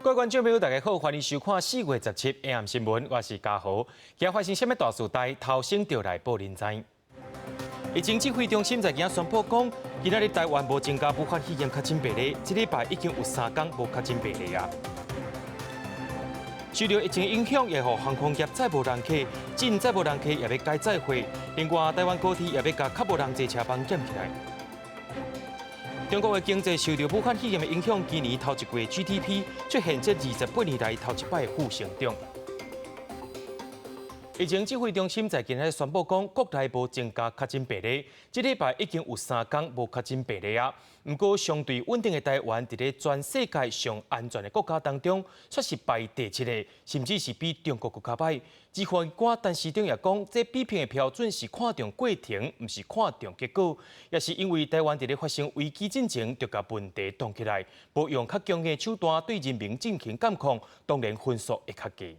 各位观众朋友，大家好，欢迎收看4月17 AM 新闻，我是嘉豪。今发生什么大事代，头先就来报您知。疫情指挥中心在今宣布讲，今仔日台湾无增加武汉肺炎确诊病例，这礼拜已经有3天无确诊病例啊。受到疫情影响，也让航空业再无人客，真再无人客也要改载货。另外，台湾高铁也要甲较无人坐车帮减起来。 中国的经济受到武汉肺炎的影响，今年头一季 GDP 出现这28年来头一摆负成长。疫情指挥中心在今日宣布讲，国内无增加确诊病例，这礼拜已经有3天无确诊病例啊。不过，相对稳定的台湾，伫咧全世界上安全的国家当中，却是排第7个，甚至是比中国更加歹。指挥官陈时中也讲，这比拼的标准是看重过程，不是看重结果。也是因为台湾伫咧发生危机进前，就把问题挡起来，无用较强的手段对人民进行监控，当然分数会较低。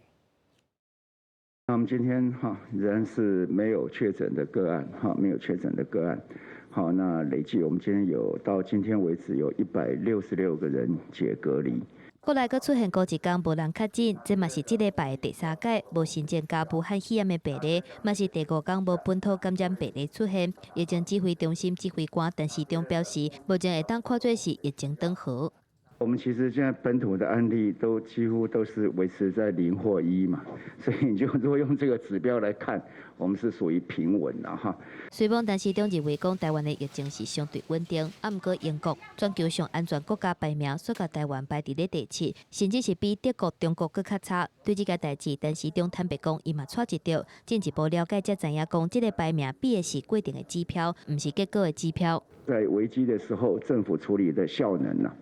那我们今天仍然是没有确诊的个案，没有确诊的个案。好，那累计我们今天到今天为止有166个人解隔离。国内阁出现过一天无人确诊，这嘛是这礼拜的第3届无新增加武汉肺炎的病例，嘛是第5天无本土感染病例出现。疫情指挥中心指挥官陈时中表示，目前会当看作是疫情缓和。 我们其实现在本土的案例都几乎都是维持在0或1嘛，所以你就如果用这个指标来看，我们是属于平稳的哈。虽然陈时中认为讲台湾的疫情是相对稳定，不过英国全球上安全国家排名却甲台湾排伫咧第7，甚至是比德国、中国更较差。对这个代志，陈时中坦白讲，伊嘛错一着，进一步了解才知影讲，这个排名比的是规定的指标，不是结果的指标。在危机的时候，政府处理的效能啊。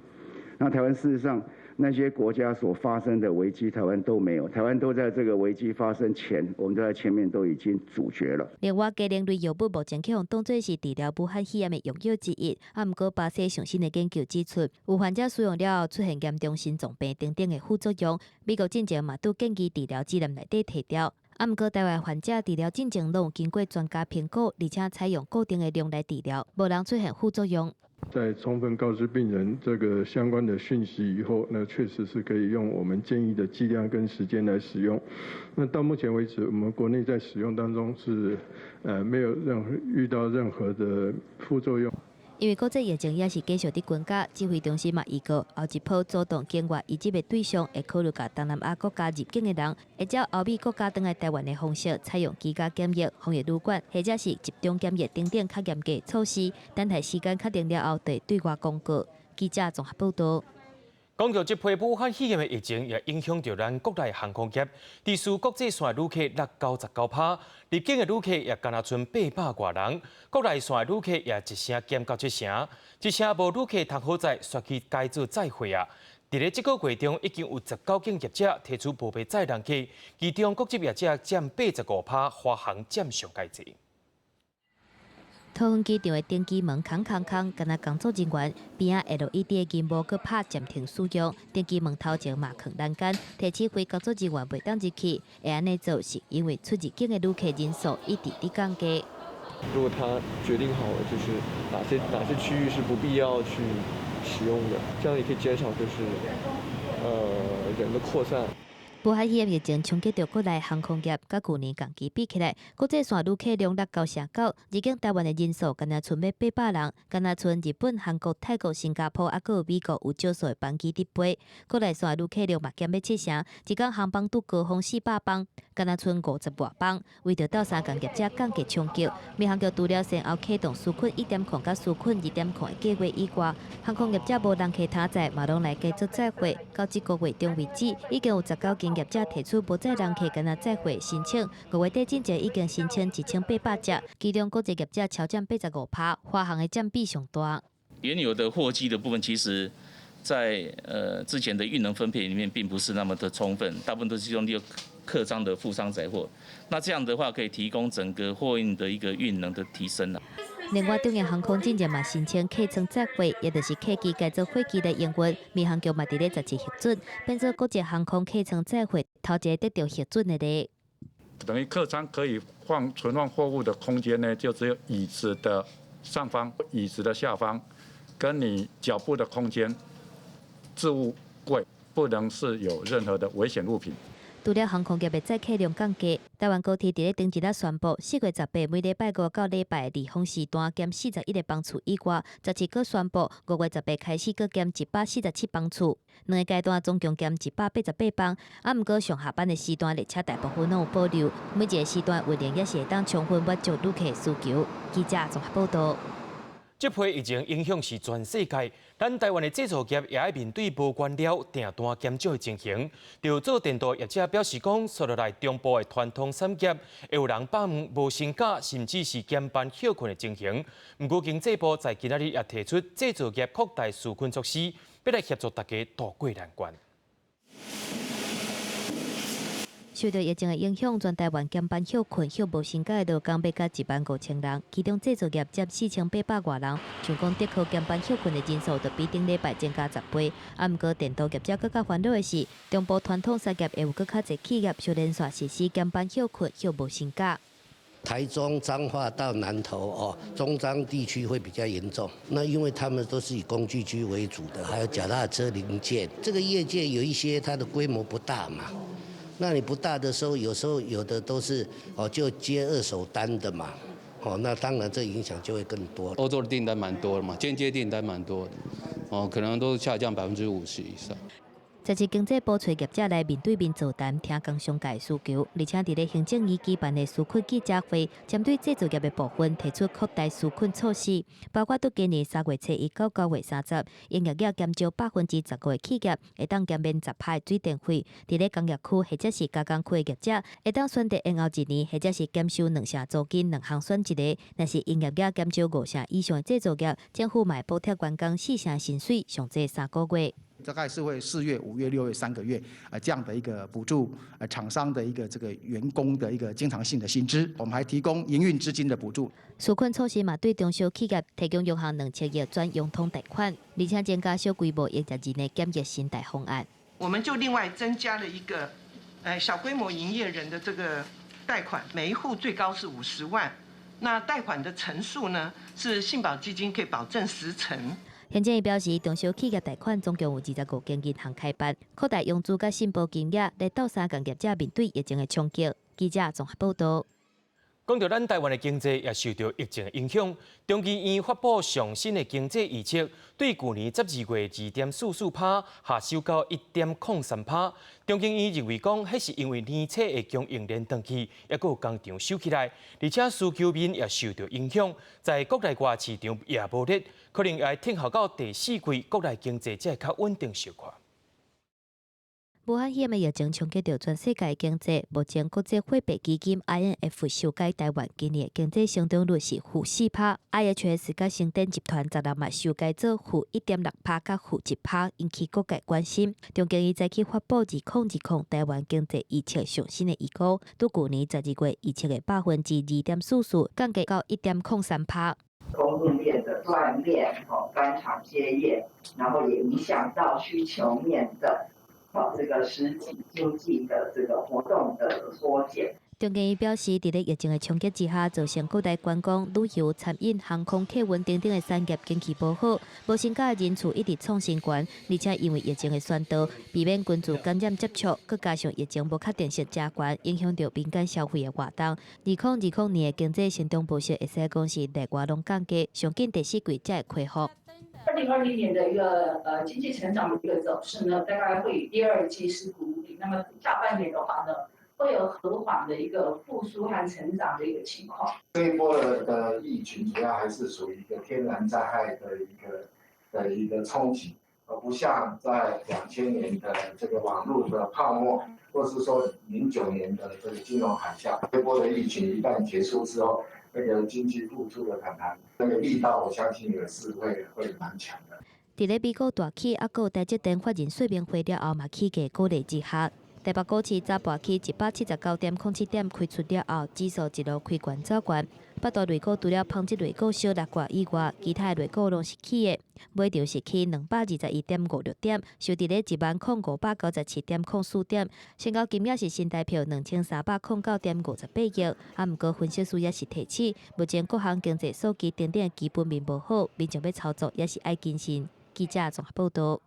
那台湾事实上，那些国家所发生的危机，台湾都没有。台湾都在这个危机发生前，我们都在前面都已经阻绝了。另外，加龄类药物目前去用当作是治疗武汉肺炎的用药之一。不过，巴西上新的研究指出，有患者使用了后出现严重心脏病等等的副作用。美国进前嘛都建议治疗指南内底提掉。不过，台湾患者治疗进前拢经过专家评估，而且采用固定的量来治疗，无人出现副作用。 在充分告知病人这个相关的讯息以后，那确实是可以用我们建议的剂量跟时间来使用。那到目前为止，我们国内在使用当中是没有遇到任何的副作用。 因为国际疫情也是继续伫增加，指挥中心嘛预告后一波主动境外移植的对象会考虑甲东南亚国家入境的人，会照欧美国家返来台湾的方式，采用居家检疫、防疫旅馆或者是集中检疫等等较严格的措施。等待时间确定了后，会对外公告。记者综合报道。 讲到这批武汉肺炎的疫情，也影响到咱国内航空业。历史国际线旅客落99%，入境的旅客也敢若剩800多人，国内线旅客也一成减到7成，一成无旅客通好在刷去改做载货啊。伫咧这个月中，已经有19间业者提出无被载人客，其中国籍业者占85%，华航占上界济。 桃园机场的电机门空，敢若工作人员边仔 LED 的银幕搁拍暂停使用，电机门头前嘛放栏杆，提醒非工作人员袂当入去。会安尼做是因为出入境的旅客人数一直在降低。如果他决定好了，就是哪些区域是不必要去使用的，这样也可以减少就是人的扩散。 武汉肺炎疫情冲击到国内航空业，甲去年同期比起来，国际线旅客量落到成9，入境台湾的人数敢若剩要800人，敢若剩日本、韩国、泰国、新加坡，还有美国有少数的班机伫飞。国内线旅客量嘛减要7成，一天航班拄高峰400班，敢若剩50多班。为着到3间业者降级冲击，民航局除了先后启动纾困1.0甲纾困2.0的计划以外，航空业者无人客他载，嘛拢来继续载货。到这个月中为止，已经有19间。 业者提出无载人客敢若载货申请，5月底进前已经申请1800只，其中国际业者超占85%，华航的占比上大。原有的货机的部分，其实在之前的运能分配里面，并不是那么的充分，大部分都是用客舱的富商载货。那这样的话，可以提供整个货运的一个运能的提升。另外，中央航空进前嘛申请客舱载货，也就是客机改做飞机来营运。民航局嘛伫咧17核准，变做国际航空客舱载货头一个得到核准的咧。等于客舱可以存放货物的空间呢，就只有椅子的上方、椅子的下方，跟你脚部的空间。置物柜不能是有任何的危险物品。除了航空业的载客量降低，台湾高铁伫咧顶一日宣布，4月18每礼拜5到礼拜2峰时段减41个班次以外，17个宣布5月18开始各减147班次，两个阶段总共减188班。毋过上下班的时段列车大部分拢有保留，每一个时段运营也是会当充分满足旅客需求。记者综合报道。这波疫情影响是全世界，咱台湾的制造业也要面对无原料订单减少的情形。就做电镀业者表示讲，接落来中部的传统产业会有人把无薪假，甚至是减班休困的情形。不过经济部在今仔日也提出制造业扩大纾困措施，要来协助大家渡过难关。受到疫情的影响，全台湾减班休困、休无薪假的劳工要甲15000人，其中制造业接4800多人。像讲德科减班休困的人数，就比顶礼拜增加10倍。毋过电镀业者更加烦恼的是，中部传统产业会有更较侪企业小连续实施减班休困、休无薪假。台中、彰化到南投中彰地区会比较严重。那因为他们都是以工具机为主的，还有脚踏车零件。这个业界有一些它的规模不大嘛。那你不大的时候，有时候有的都是就接二手单的嘛，那当然这影响就会更多。欧洲的订单蛮多的嘛，间接订单蛮多的，可能都下降50%以上。这次经济部找业者来面对面座谈，听工商界需求，而且伫咧行政院举办的纾困记者会，针对制造业的部分提出扩大纾困措施，包括到今年3月初1到9月30，营业额减少15%的企业会当减免10%的水电费；伫咧工业区或者是加工区的业者会当选择延后1年，或者是减收2成租金，2项选一个。若是营业额减少5成以上的制造业，政府买补贴员工4成薪水，上济3个月。大概是会4月、5月、6月3个月，这样的一个补助，厂商的一个这个员工的一个经常性的薪资，我们还提供营运资金的补助。纾困措施嘛，对中小企业提供约行2000亿转融通贷款，而且增加小规模业者内检疫信贷方案。我们就另外增加了一个，小规模营业人的这个贷款，每一户最高是50万，那贷款的成数呢是信保基金可以保证10成。行政院表示，中小企业贷款总共有25间银行开办，扩大用资甲信保金额，来斗相共业者面对疫情的冲击。记者综合报道。讲到咱台湾的经济也受到疫情的影响，中基院发布上新的经济预测，对去年12月2.44%下修到1.03%。中基院认为讲，迄是因为年初的供应链断去，也有工厂收起来，而且需求面也受到影响，在国内外市场也无力，可能要听候到第4季国内经济才会较稳定小看。武汉肺炎的疫情冲击到全世界经济，目前国际货币基金 IMF 修改台湾今年经济成长率是-4%，IHS 甲星电集团16月修改做-1.6%甲-1%，引起各界关心。中经院早起发布2020台湾经济预测上新的预估，对去年12月预测的2.44%降低到1.03%。供应链的断裂、干厂歇业，然后也影响到需求面的。这个实体经济的这个活动的缩减。中经院表示，伫咧疫情的冲击之下，造成各大观光、旅游、餐饮、航空、客运等等的产业景气不好，无薪假的人数一直创新高，而且因为疫情的宣导，避免群组感染接触，佮加上疫情不确定性加悬，影响到民间消费的活动。2020年的经济成长步势，会使讲是内外拢降低，上紧第4季才会恢复。2020年的一个经济成长的一个走势呢，大概会以第2季是谷底，那么下半年的话呢，会有和缓的一个复苏和成长的一个情况。这一波的疫情主要还是属于一个天然灾害的一个冲击，而不像在2000年的这个网络的泡沫，或是说09年的这个金融海啸。这波的疫情一旦结束之后，那个经济复苏的反弹，那个力道，我相信也是会蛮强的。伫咧美国大企还有台积电法人说明会了后，嘛起价鼓励之下，台北股市早盘起179.07点开出了后，指数一路开悬走悬。北大类股除了纺织类股小6挂以外，其他类股拢是起的，尾条是起221.56点，收伫咧10597.04点，成交金额是新台币2309.58亿。毋过分析师也是提醒，目前各项经济数据等等基本面无好，民众要操作也是爱谨慎。记者综合报道。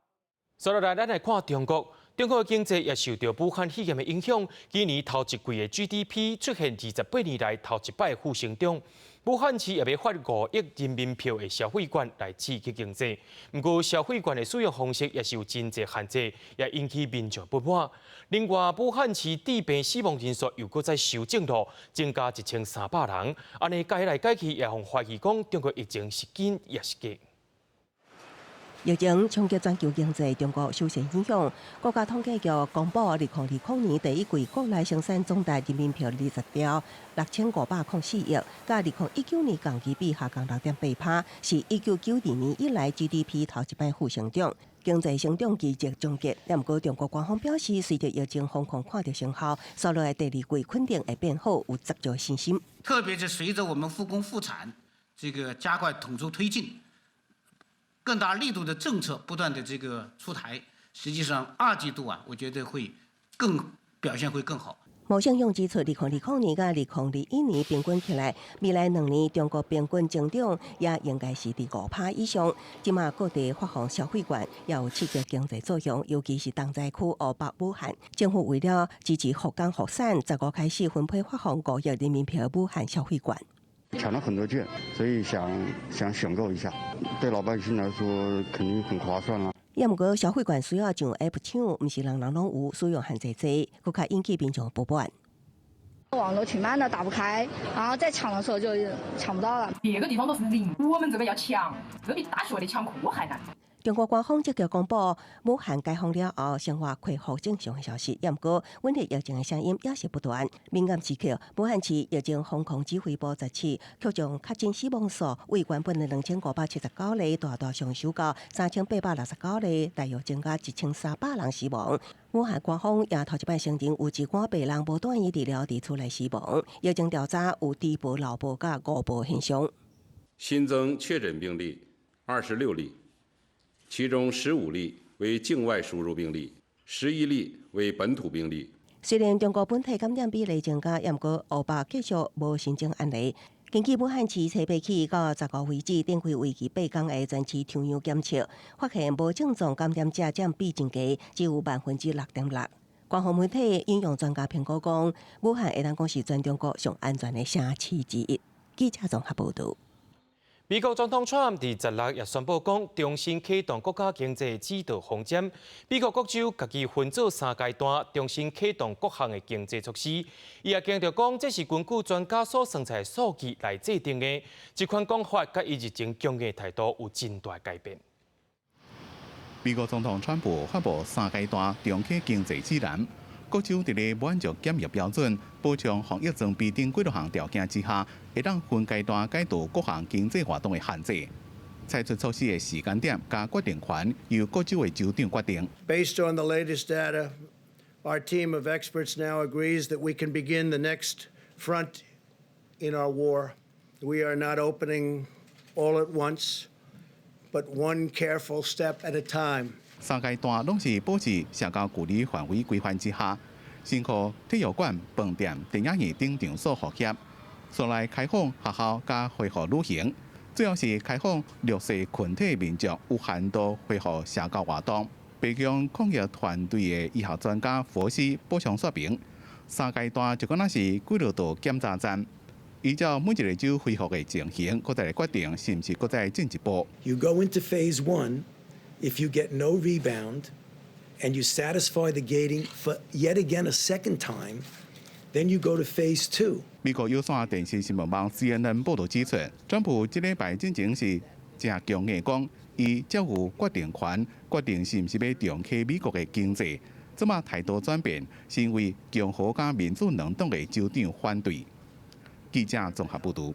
所以咱来看中国。中国的经济也受到武汉肺炎的影响，今年头一季的 GDP 出现28年来头一摆负成长。武汉市也要发5亿人民票的消费券来刺激经济，不过消费券的使用方式也受真济限制，也引起民众不满。另外，武汉市治病死亡人数又搁再修正了，增加1300人。安尼改来改去，也互怀疑讲中国疫情是真也是假。疫情冲击全球经济，中国受受影响。国家统计局公布，2020年第一季国内生产总值人民币20兆6504亿，甲2019年同期比下降6.8%，是1992年以来 GDP 头一摆负成长。经济成长期即终结，不过中国官方表示，随着疫情防控看到成效，所来第二季肯定会变好，有十足信心。特别是随着我们复工复产这个加快统筹推进。更大力度的政策不断的出台，实际上2季度我觉得会表现会更好。毛相用指出，2020年甲2021年平均起来，未来2年中国平均增长也应该是伫5%以上。即马各地发放消费券也有刺激经济作用，尤其是东灾区湖北、武汉，政府为了支持复工复产，15开始分配发放5亿人民币武汉消费券。抢了很多券，所以想选购一下，对老百姓来说肯定很划算了。也毋过消费券需要上 App 抢，毋是人人拢有，使用限制多，更加引起民众不满。网络挺慢的，打不开，然后再抢的时候就抢不到了。别个地方都是零，我们这个要抢，这比大学的抢库还难。中国官方积极公布武汉解封了后，生活恢复正常的消息。不过，问题疫情的声音也是不断。敏感时刻，武汉市疫情防控指挥部17却将确诊死亡数为原本的2579例大上修到3869例，大约增加1300人死亡。武汉官方也头一摆承认有1寡病人无短于治疗伫厝内死亡，疫情调查有低报、漏报甲误报现象。新增确诊病例26例。其中15例为境外输入病例，11例为本土病例。虽然中国本体感染比例增加，不过湖北继续无新增案例。根据武汉市7月起到15为止，展开为期8天的全市抽样检测，发现无症状感染者占比增加，只有6.6%。官方媒体引用专家评估讲，武汉会当讲是全中国上安全的城市之一。记者综合报道。美国总统川普伫16日宣布讲，重新启动国家经济指导方针。美国各州家己分做3阶段，重新启动各项的经济措施。伊也强调讲，这是根据专家所算出的数据来制定的。这款讲法甲伊日前强硬态度有真大改变。美国总统川普发布3阶段重启经济指南。各州伫咧满足检疫标准、保障防疫装备等几多项条件之下，会当分阶段解除各项经济活动的限制。采取措施的时间点加决定权由各州的州长决定。Based on the latest data, our team of experts now agrees that we can begin the next front in our war. We are not opening all at once, but one careful step at a time. 3阶段拢是保持社交距离范围规范之下，辛苦体育馆、饭店、电影院等场所复业，所来开放学校加恢复旅行，最后是开放弱势群体民众有限度恢复社交活动。北京抗疫团队的医学专家佛西补充说明，3阶段就敢若是几多道检查站，依照每一个州恢复的情形，搁再来决定是毋是搁再进一步。You go into phase 1. If you get no rebound and you satisfy the gating for yet again a second time, then you go to phase 2. 美国有线电视新闻网 CNN 报道指出，川普这礼拜进前是正强硬讲，伊才有决定权，决定是毋是要重启美国的经济。这么态度转变，是因为共和甲民主两党的州长反对。记者综合报道。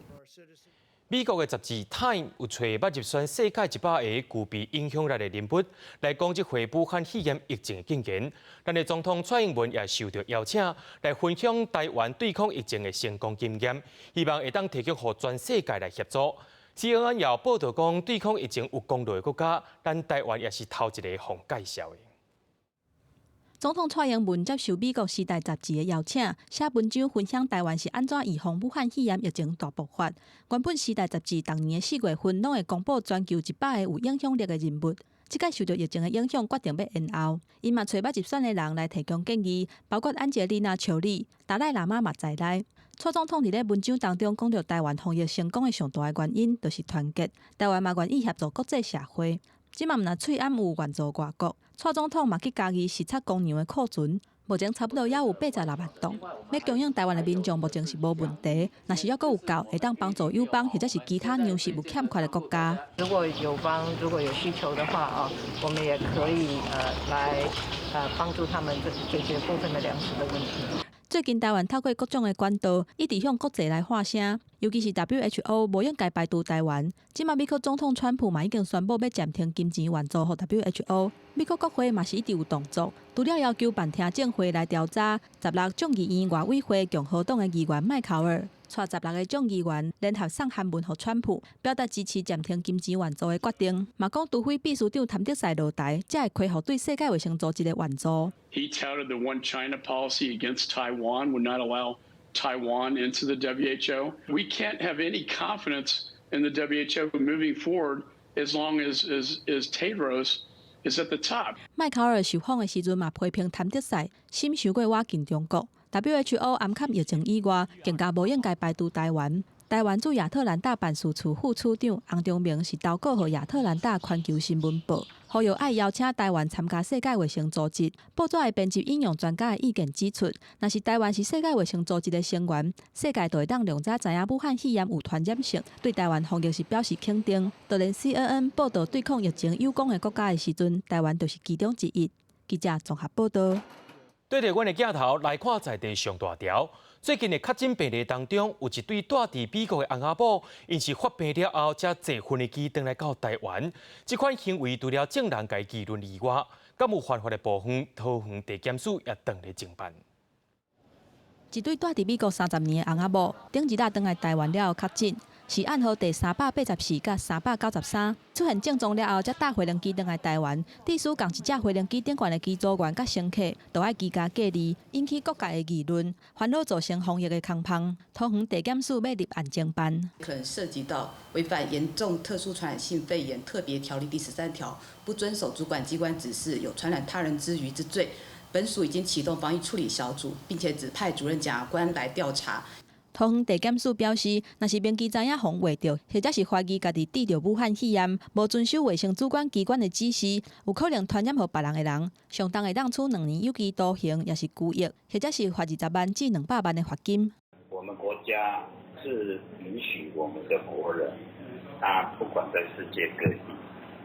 美国的杂志《Time》有找捌入选世界100个具备影响力的人物，来讲这回武汉肺炎疫情的进言。咱的总统蔡英文也受到邀请，来分享台湾对抗疫情的成功经验，希望会当提供予全世界来协助。CNN 也报道讲，对抗疫情有功劳的国家，咱台湾也是头一个互介绍的。总统蔡英文接受美国《时代》杂志的邀请，写文章分享台湾是安怎预防武汉肺炎疫情大爆发。原本《时代》杂志当年4月份拢会公布全球100个有影响力的人物，即届受到疫情的影响，决定要延后。因嘛找捌入选的人来提供建议，包括安吉丽娜·裘丽、达赖喇嘛嘛在内。蔡总统伫咧文章当中讲到，台湾防疫成功的上大的原因，就是团结。台湾嘛愿意协助国际社会。即嘛毋若翠暗有援助外国，蔡总统嘛去家己视察公粮的库存。目前差不多也有86万吨，要供应台湾的民众目前是无问题。若是要阁有够，会当帮助友邦或者是其他粮食有欠缺的国家。如果友邦如果有需求的话我们也可以来帮助他们解决部分的粮食的问题。最近台湾透过各种的管道，一直向国际来发声，尤其是 WHO 无应该排除台湾。即马美国总统川普嘛已经宣布要暂停金钱援助给 WHO。美国国会嘛是一直有动作，除了要求办听证会来调查16众议院外委会共和党的议员麦考尔，带16个众议员联合送函文给川普，表达支持暂停金钱援助的决定。嘛讲除非秘书长谭德赛落台，才会恢复对世界卫生组织的援助。He touted the one China policy against Taiwan would not allow Taiwan into the WHO. We can't have any confidence in the WHO moving forward as long as Tedros is at the top. 麦考尔受访的时阵嘛批评谭德赛心伤过瓦近中国。WHO 暗砍疫情以外，更加无应该排除台湾。台湾驻亚特兰大办事处副处长洪忠明是投稿予亚特兰大环球新闻报，呼吁爱邀请台湾参加世界卫生组织。报纸的编辑引用专家的意见指出，若是台湾是世界卫生组织的成员，世界就会当量早知影武汉肺炎有传染性，对台湾防疫是表示肯定。就连 CNN 报道对抗疫情有功的国家的时阵，台湾就是其中之一。记者综合报道。对着阮的镜头来看在地上大条。最近的确诊病例当中，有一对住伫美国的翁仔某，因是发病了后，才坐飞机回来到台湾。这款行为除了证人家议论以外，敢有犯法的部分，桃园地检署也当咧侦办。一对住伫美国30年的翁仔某，顶一日回来台湾了后确诊。是暗号第384甲393出现症状了后，才搭飞轮机回来台湾。地属共一只飞轮机顶悬的机组员甲乘客，都爱居家隔离，引起各界的议论，烦恼造成防疫的空隙。桃园地检署要立案侦办，可能涉及到违反严重特殊传染性肺炎特别条例第13条，不遵守主管机关指示，有传染他人之余之罪。本署已经启动防疫处理小组，并且指派主任检察官来调查。桃园地检署表示，若是民机知影防卫着，或者是怀疑家己得着武汉肺炎，无遵守卫生主管机关的指示，有可能传染给别人的人，上当会当处2年有期徒刑，也是拘役，或者是罚20万至200万的罚金。我们国家是允许我们的国人，他不管在世界各地，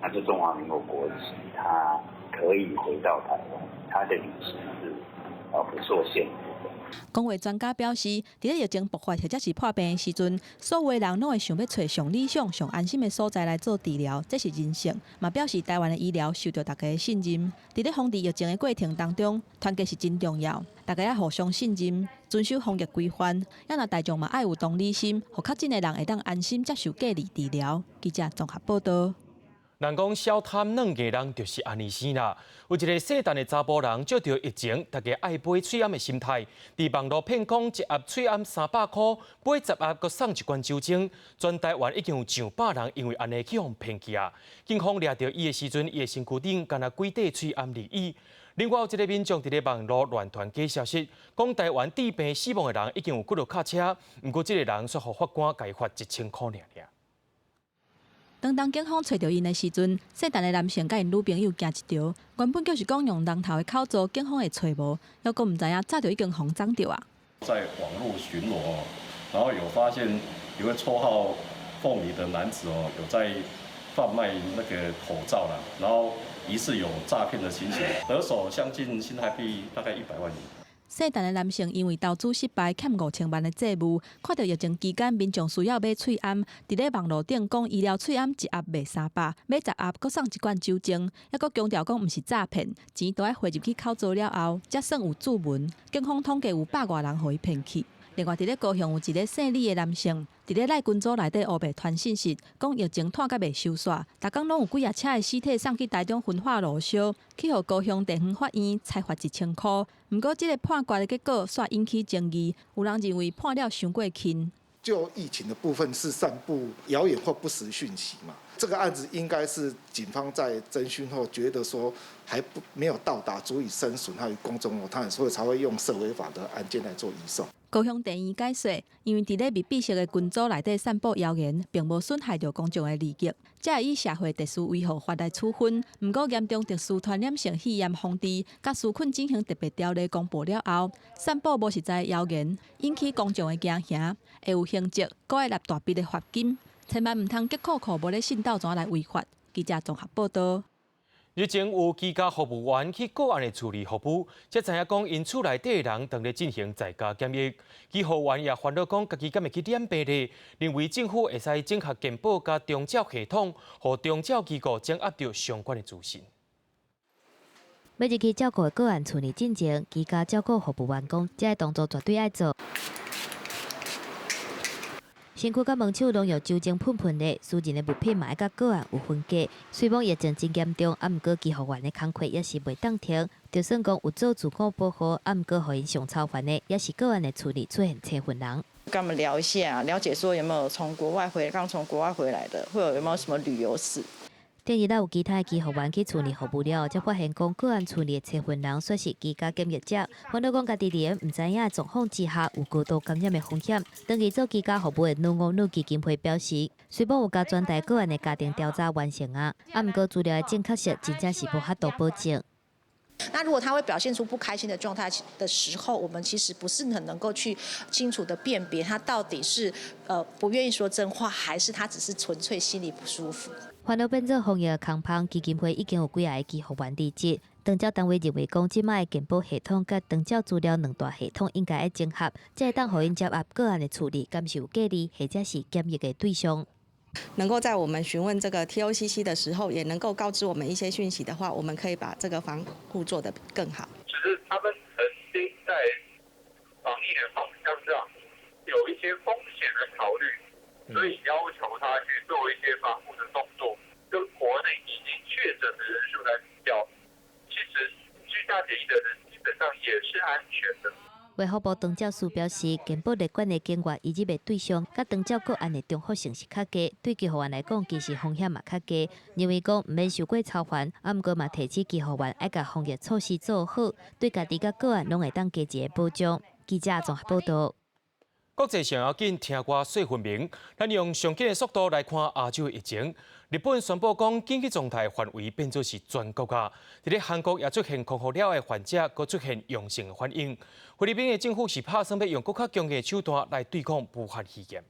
拿着中华民国国籍，他可以回到台湾，他的旅行是不受限制。公卫专家表示，伫咧疫情爆发或者是破病的时阵，所有的人拢会想要找上理想、上安心的所在来做治疗，这是人性。嘛表示台湾的医疗受到大家的信任。伫咧防治疫情的过程当中，团结是真重要，大家要互相信任，遵守防疫规范。也若大众嘛爱有同理心，互确诊的人会当安心接受隔离治疗。记者综合报道。人讲小贪软艺人就是安尼生啦。有一个姓陈的查甫人，借着疫情，大家爱买翠暗的心态，伫网络骗讲一盒翠暗300块，买10盒佮送一罐酒精。全台湾已经有上百人因为安尼去互骗去啊。警方抓到伊的时阵，伊的身躯顶敢若几块翠暗而已。另外有一个民众伫咧网络乱传假消息，讲台湾治病死亡的人已经有几落卡车，不过这个人却互法官改罚1000块尔。当警方找到因的时阵，姓陈的男性甲因女朋友行一条，原本就是讲用人头的口座，警方会找无，还阁唔知影早就已经互撞到啊。在网络巡逻，然后有发现有个绰号凤梨的男子有在贩卖那个口罩啦，然后疑似有诈骗的情形，得手相近新台币大概100万元。姓陈的男性因为投资失败，欠5000万的债务，看到疫情期间民众需要买翠暗，伫咧网络顶讲医疗翠暗一盒卖300，买10盒搁送一罐酒精，还搁强调讲毋是诈骗，钱都要汇入去口座了后，才算有注文。警方统计有100外人互伊骗去。另外，伫咧高雄有一个姓李的男性，伫咧赖群组内底黑白传信息，讲疫情拖甲未收煞，逐工拢有几啊车的尸体送去台中焚化炉烧，去互高雄地方法院裁罚1000块。不过，这个判决的结果煞引起争议，有人认为判了伤过轻。就疫情的部分是散布谣言或不实讯息嘛，这个案子应该是警方在侦讯后觉得说没有到达足以生损害于公众无他，所以才会用涉违法的案件来做移送。高雄地院解说，因为伫咧密闭式的群组内底散布谣言，并无损害到公众的利益，才会以社会特殊危害法来处分。不过，严重特殊传染性肺炎防治甲纾困进行特别条例公布了后，散布无实在的谣言，引起公众的惊吓，会有刑责，搁会纳大笔的罚金。千万唔通急口口无咧信道怎来违法。记者综合报道。日前有居家服务员去个案的处理服务，才知影讲因厝内底的人正咧进行在家检疫。其服务员也烦恼讲，家己敢会去染病呢？认为政府会使整合健保甲中照系统，互中照机构掌握到相关的资讯。每日去照顾的个案处理进前，居家照顾服务员讲，这个动作绝对爱做。身躯甲门手拢有酒精喷喷的，私人的物品嘛爱甲个案有分隔。虽讲疫情真严重，毋过医护员的工课也是袂当停。就算讲有做自我保护，毋过互因上超凡的，也是个案的处理出现车混人。跟他们聊一下，了解说有没有从国外刚从国外回来的，有没有什么旅游史。第二，有其他的医护员去处理服务了，才发现讲个案处理的车混人，说是居家检疫者，反倒讲家己伫毋知影的状况之下，有高度感染的风险。长期做居家服务的女五女基金会表示，虽然有甲专台个案的家庭调查完成啊，毋过资料的正确性真正是无法度保证。那如果他会表现出不开心的状态的时候，我们其实不是很能够去清楚的辨别他到底是不愿意说真话，还是他只是纯粹心里不舒服。烦恼变做防疫的空棒，基金会已经有几个医护员离职。长照单位认为讲，即摆的健保系统甲长照资料两大系统应该要整合，才会当互因接握个案的处理，敢是有隔离或者是检疫的对象。能够在我们询问这个 TOCC 的时候，也能够告知我们一些讯息的话，我们可以把这个防护做得更好。只是他们曾经在防疫的方向上有一些风险的考虑，所以要求他去做一些防护的动作，跟国内已经确诊的人数来比较，其实居家检疫的人基本上也是安全的。卫福部长照署表示，健保列管的境外移入的对象，甲长照个案的重复性是较低，对医护员来讲，其实风险嘛较低。认为讲毋免受过操烦，毋过嘛提醒医护员爱甲防疫措施做好，对家己甲个案拢会当加一个保障。记者综合报道。国际上要紧，听我说分明，咱用上紧的速度来看亚洲的疫情。日本宣布讲紧急状态范围变作是全国啊。伫咧韩国也出现康复了的患者，佫出现阳性的反应。菲律宾的政府是打算要用更较强硬的手段来对抗武汉肺炎。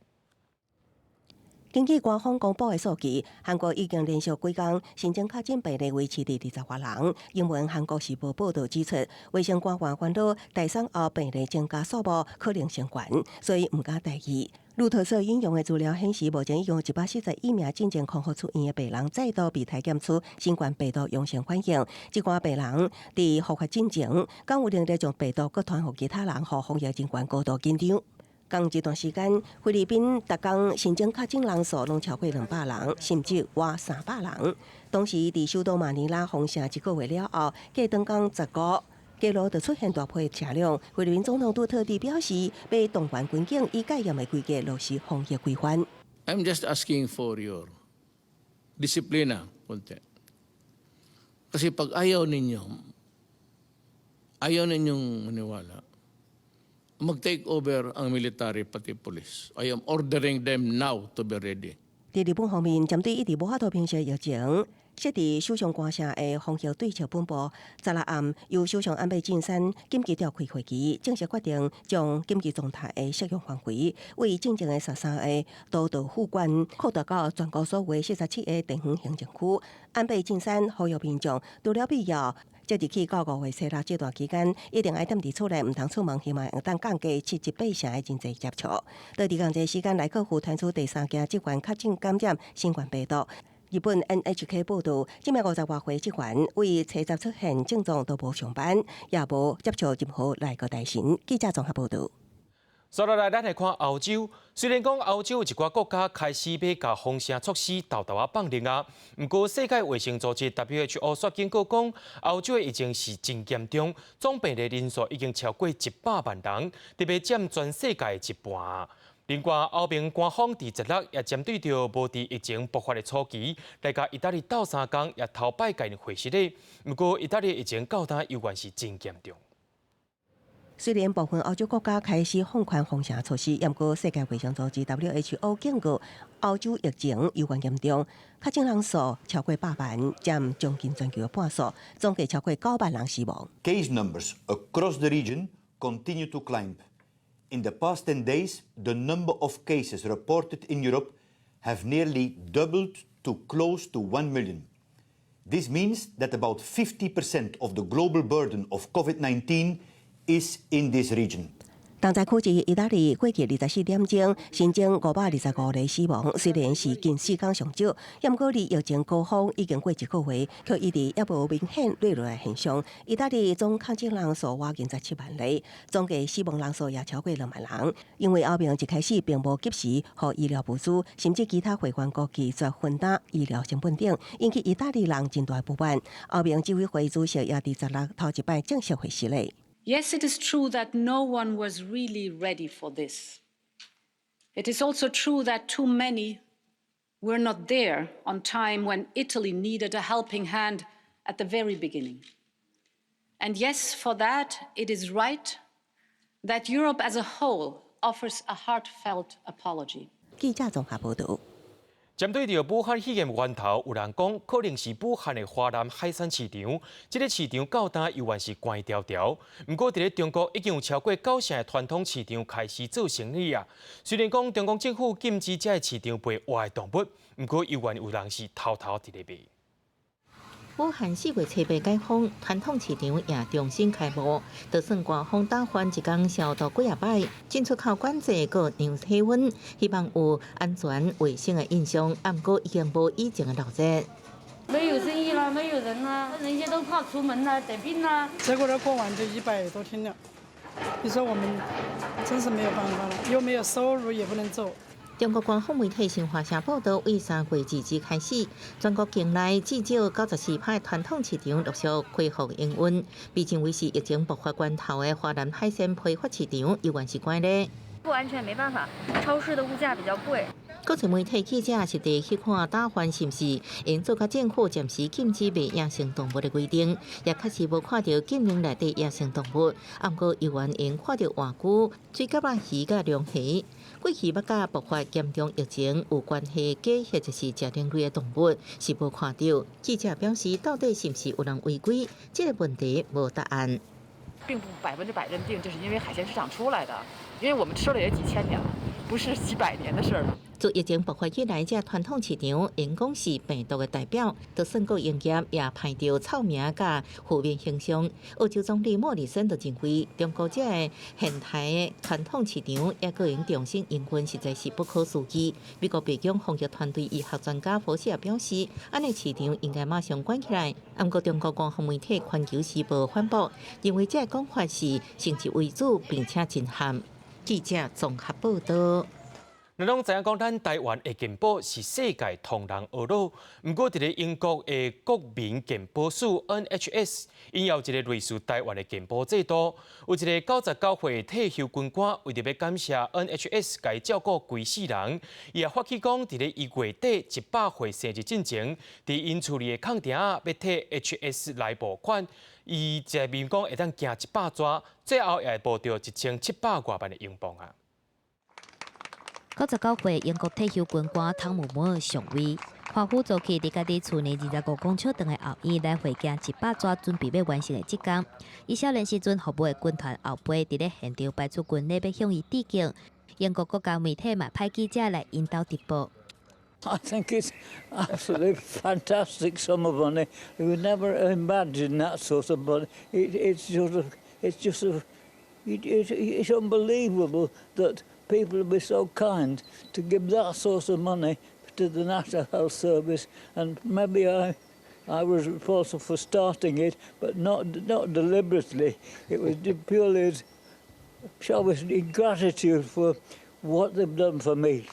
根据官方公布的数据，韩国已经连续几天新增确诊病例维持伫20多人。英文《韩国时报》报道指出，卫生官员烦恼第三波病例增加数目可能性悬，所以唔敢大意。路透社引用的资料显示，目前已经有141名进前康复出院的病人再度被体检出新冠病毒阳性反应。这寡病人伫复发进前，敢有能力将病毒佮传予其他人，互防疫人员高度紧张。刚一段时间，菲律宾逐天新增确诊人数拢超过200人，甚至逾300人。当时伫首都马尼拉封城1个月了后，过当天15，街路就出现大批车辆。菲律宾总统杜特地表示，要动员军警以戒严的规格落实防疫规范。I'm just asking for your disiplina, konti. Kasi pag ayaw ninyong maniwala, mag-take over ang military pati police. I am ordering them now to be ready. 伫日本方面，针对一直无法度平息疫情，设伫首相官舍的防疫对策本部，昨日暗由首相安倍晋三紧急召开会议，正式决定将紧急状态的适用范围为进前的13个都道府县扩大到全国所有47个地方行政区。安倍晋三呼吁民众除了必要，即日起到5月初6这段期间，一定爱踮伫厝内，唔通出门，希望会当降低7-8成的人际接触。在伫共这时间内，克服传出第3件职员确诊感染新冠病毒。日本 NHK 报道，这名50多岁职员为初10出现症状都无上班，也无接触任何内阁大臣。记者综合报道。接落来，咱来看欧洲。虽然讲欧洲有一寡国家开始要甲封城措施豆豆放零啊，不过世界卫生组织 WHO 说警告讲，欧洲的疫情是真严重，总病例人数已经超过100万人，特别占全世界的一半。另外，欧盟官方伫16也针对着无伫疫情爆发的初期，来甲意大利斗3工也头摆概念会实的。不过，意大利疫情到今依然是真严重。虽然部分欧洲国家开始放宽封城措施，不过世界卫生组织 WHO 警告，欧洲疫情依然严重，确诊人数超过8万，占将近全球的半数，总计超过9万人死亡。Case numbers across the region continue to climb. In the past 10 days, the number of cases reported in Europe have nearly doubled to close to 1 million. This means that about 50% of the global burden of COVID-19 is in this region. 同在估计，意大利过去24点钟新增525例死亡，虽然是近4天上少，不过离疫情高峰已经过1个月，却一直也无明显落落来现象。意大利总确诊人数接近17万例，总计死亡人数也超过2万人。因为欧盟一开始并无及时和医疗物资，甚至其他会员国拒绝分担医疗成本等，引起意大利人真大不满。欧盟执委会主席也伫16头一摆正式会示例。Yes, it is true that no one was really ready for this. It is also true that too many were not there on time when Italy needed a helping hand at the very beginning. And yes, for that, it is right that Europe as a whole offers a heartfelt apology. 记者综合报道。针对着武汉肺炎源头，有人讲可能是武汉的华南海产市场，这个市场到今依然是关条条。不过，在中国已经有超过9成的传统市场开始做生意啊。虽然讲中国政府禁止这个市场卖活的动物，不过依然有人是偷偷伫咧卖。武汉4月7日解封，传统市场也重新开幕。就算官方打翻一天消毒几摆，进出口管制搁量体温，希望有安全卫生的印象，不过已经无以前的热热。没有生意了，没有人了，人家都怕出门了，得病了。结果这过完就100多天了，你说我们真是没有办法了，又没有收入，也不能做。中国官方媒体新华社报道，为3月2日开始，全国境内至少94派传统市场陆续恢复营运。被认为是疫情爆发源头的华南海鲜批发市场依然是关咧。不安全没办法，超市的物价比较贵。国际媒体记者实地去看打翻是毋是因做甲政府暂时禁止卖野生动物的规定，也确实无看到禁令内底野生动物，不过依然因看到活龟、水蛤仔鱼、甲龙虾。过去捌甲爆发严重疫情有关系，假或者是食人类的动物是无看到。记者表示，到底是毋是有人违规，这个问题无答案。并不100%认定这是因为海鲜市场出来的，因为我们吃了也几千年了，不是几百年的事儿。自疫情爆发以来，这传统市场因讲是病毒的代表，就算各营业也排掉臭名甲负面形象。澳洲总理莫里森就认为，中国这个现代的传统市场也个人重新营运，实在是不可思议。美国北京防疫团队医学专家福士也表示，安尼市场应该马上关起来。不过，中国官方媒体《环球时报》反驳，认为这个讲法是先入为主，并且震撼。记者综合报道。咱拢知影讲，咱台湾的健保是世界同人而落。不过，伫咧英国的国民健保署 NHS 引有一个类似台湾的健保制度。有一个99岁退休军官为着要感谢 NHS 该照顾规世人，伊也发起讲，伫咧1月底100岁生日进前，伫因厝里的空厅要替 HS 来拨款，伊一面讲会当行100转，最后也会报到1700多万的英镑啊。99岁英国退休军官汤姆摩尔上位，华府早起伫家己厝内25公尺长的后院来回行100转，准备要完成的职工。伊少年时阵服务的军团后背伫咧现场派出军礼要向伊致敬。英国国家媒体嘛派记者来引导直播。I think it's absolutely fantastic sum of money. You would never imagine that sort of money. It's unbelievable that people will be so kind to give that sort of money to the National Health Service, and maybe I was responsible for starting it, but not deliberately. It was purely, shall we say, gratitude for what they've done for me.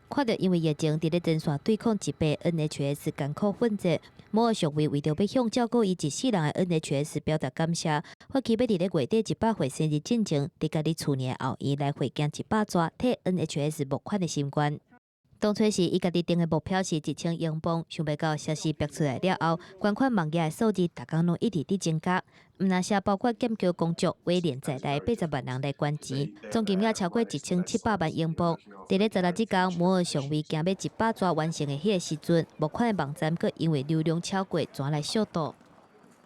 看到因为疫情伫咧诊所对抗疾病 NHS 艰苦奋战，摩尔上尉为着要向照顾伊一世人的 NHS 表达感谢，发起要伫咧月底100岁生日进前，伫家己厝年后伊来回敬100纸替 NHS 募款的心愿。当初时，伊家己定的目标是1000英镑，想袂到消息逼出来了后，捐款网页的数字逐工拢一直伫增加。毋那些包括剑桥公爵威廉在内80万人来捐钱，总金额超过1700万英镑。伫咧16日天，摩尔上尉行要100纸完成的迄个时阵，募款的网站佫因为流量超过，转来小度。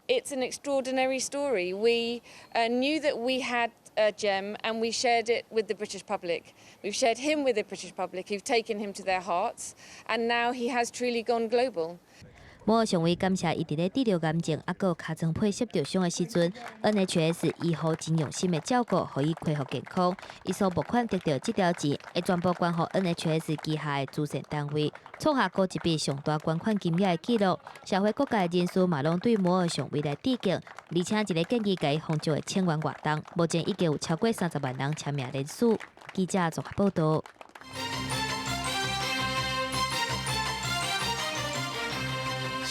It's an extraordinary story. We knew that we had a gem and we shared it with the British public. We've shared him with the British public who've taken him to their hearts, and now he has truly gone global. 摩尔上尉感谢伊伫咧治疗癌症，还佫尻川配摄着伤的时阵 ，NHS 医护真用心的照顾，互伊恢复健康。伊所募款得到这条钱，会全部捐予 NHS 旗下的慈善单位，创下高一笔上大捐款金额的纪录。社会各界人士嘛拢对摩尔上尉来致敬，而且一个建议甲伊奉祝的1000元活动，目前已经有超过30万人签名联署。记者综合报道。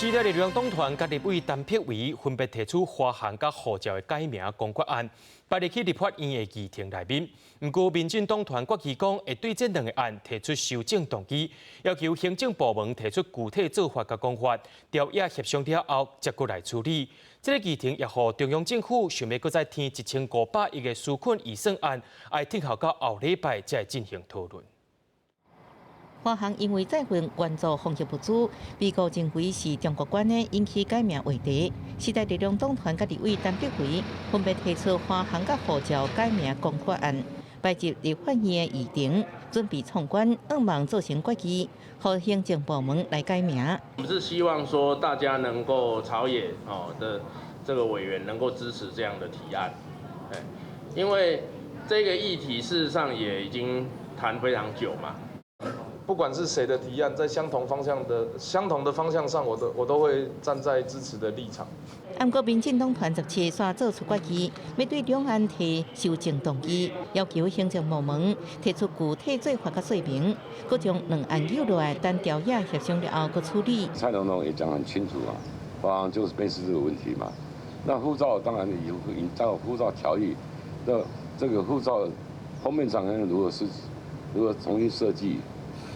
时代力量党团甲立委陈柏惟分别提出花函甲护照的改名公决案，摆入去立法院的议程内面。不过，民进党团决议讲会对这两个案提出修正动议，要求行政部门提出具体做法甲讲法，调野协商了后再过来处理。这个议程也予中央政府想要搁再添1500亿的纾困预算案，要等候到后礼拜才会进行讨论。花函因为再份援助防疫物资，被告认为是中国官的引起改名话题。时代力量党团甲立委陈柏惟分别提出花函甲护照改名公决案，摆入立法院的议程，准备创关希望做成决议，予行政部门来改名。我们是希望说大家能够朝野的这个委员能够支持这样的提案，因为这个议题事实上也已经谈非常久嘛。不管是谁的提案，在相同的方向上，我都会站在支持的立场。不过，民进党团17煞做出决议，要对两岸提修正动议，要求行政部门提出具体做法和说明，佮将两岸留落来单调野协商了后，佮处理。蔡总统也讲很清楚啊，花函就是类似这个问题嘛。那护照当然引照护照条例的这个护照封面上如果重新设计。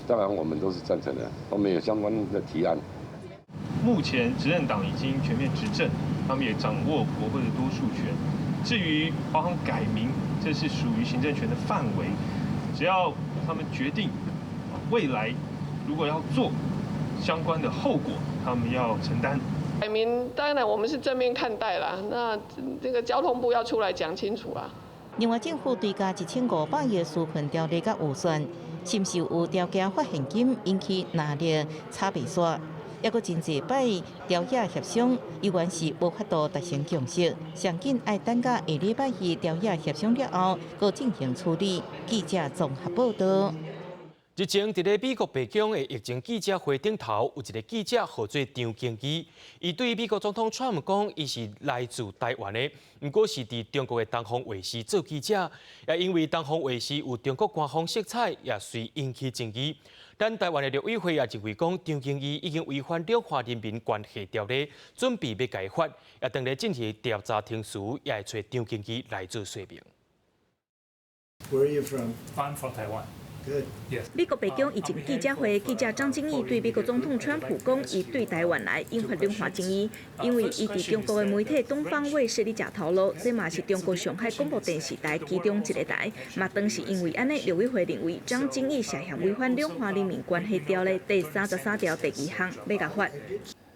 当然，我们都是赞成的。我们有相关的提案。目前执政党已经全面执政，他们也掌握国会的多数权。至于花函改名，这是属于行政权的范围，只要他们决定，未来如果要做相关的后果，他们要承担。改名，当然我们是正面看待啦。那这个交通部要出来讲清楚啊。另外，政府追加1500亿纾困条例甲预算。是毋是有条件发现金引起拿捏差别煞？也阁真济摆调野协商，依然是无法度达成共识。上紧爱等到下礼拜2调野协商了后，阁进行处理。记者综合报道。日前，伫咧美国白宫的疫情记者会顶头，有一个记者号做张经基，伊对美国总统川普讲，伊是来自台湾的，不过是伫中国的东方卫视做记者，也因为东方卫视有中国官方色彩，也随引起争议。但台湾的陆委会也认为讲，张经基已经违反两岸人民关系条例，准备要改发，也当咧进行调查程序，也会找张经基来做说明。Where are you from? I'm from Taiwan. 美国白宫疫情记者会，记者张正义对美国总统川普讲，伊对台湾来引发两岸争议，因为伊伫中国的媒体东方卫视里食头路，这嘛是中国上海广播电视台其中一个台，嘛当是因为安尼，陆委会认为张正义涉嫌违反两岸人民关系条例第33条第2项，要甲罚。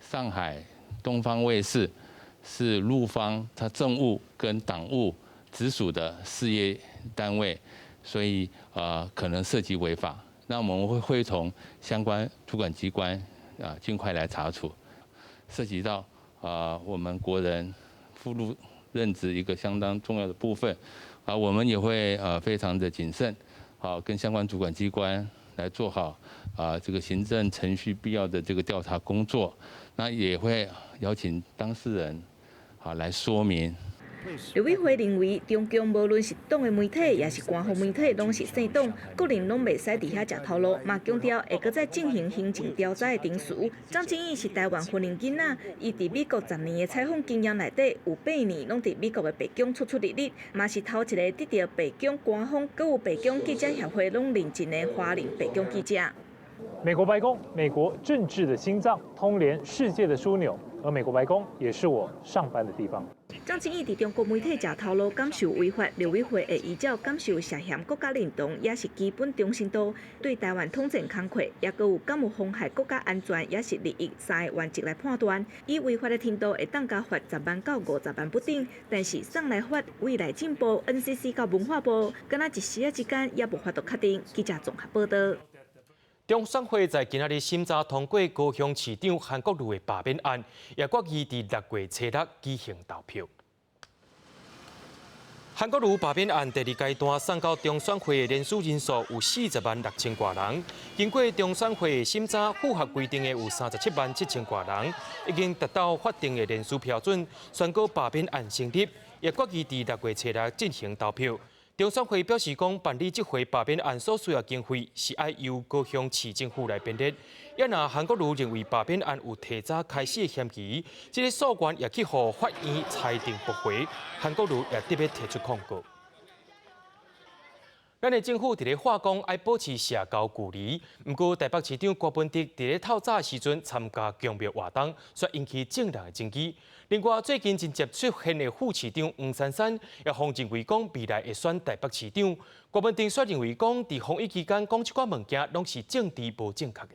上海东方卫视是陆方它政务跟党务直属的事业单位。所以可能涉及违法，那我们会会同相关主管机关尽快来查处。涉及到我们国人赴陆任职一个相当重要的部分，我们也会非常的谨慎，跟相关主管机关来做好这个行政程序必要的这个调查工作。那也会邀请当事人来说明。刘伟辉认为，中共无论是党的媒体，也是官方媒体，拢是姓党，个人拢袂使伫遐食头路，嘛强调会搁再进行行政调查的程序。张正义是台湾婚姻囡仔，伊伫美国10年的采访经验内底，有8年拢伫美国的白宫出入入，嘛是头一个得到白宫官方，搁有白宫记者协会拢认证的华人白宫记者。美国白宫，美国政治的心脏，通联世界的枢纽，而美国白宫也是我上班的地方。张正义伫中国媒体食头路，感受违法，刘伟辉会依照感受涉嫌国家认同，也是基本中心度，对台湾统战工课，也搁有敢有妨害国家安全，也是利益3个原则来判断。以违法的程度会当加罚10万到50万不等，但是送来法未来进步 NCC 到文化部，敢若一时之间也无法度确定。记者综合报道。中选会在今仔日审查通过高雄市长韩国瑜的罢免案，也决议伫6月初6举行投票。韩国瑜罢免案第2阶段送到中选会的联署人数有40万6千多人，经过中选会审查符合规定的有37万7千多人，已经达到法定的联署标准，宣告罢免案成立，也决议伫6月初6进行投票。中选会表示讲，办理这回罢免案所需要经费是要由高雄市政府来编列。也若韩国瑜认为罢免案有提早开始的嫌疑，这个诉愿也去予法院裁定驳回。韩国瑜也特别提出控告。咱的政府伫咧化工爱保持社交距离，不过台北市长郭文哲伫咧透早时阵参加公庙活动，却引起正人的争议。另外，最近真接出现的副市长黄珊珊，也否认为讲未来会选台北市长。郭文哲却认为讲，伫防疫期间讲这寡物件拢是政治无正确的。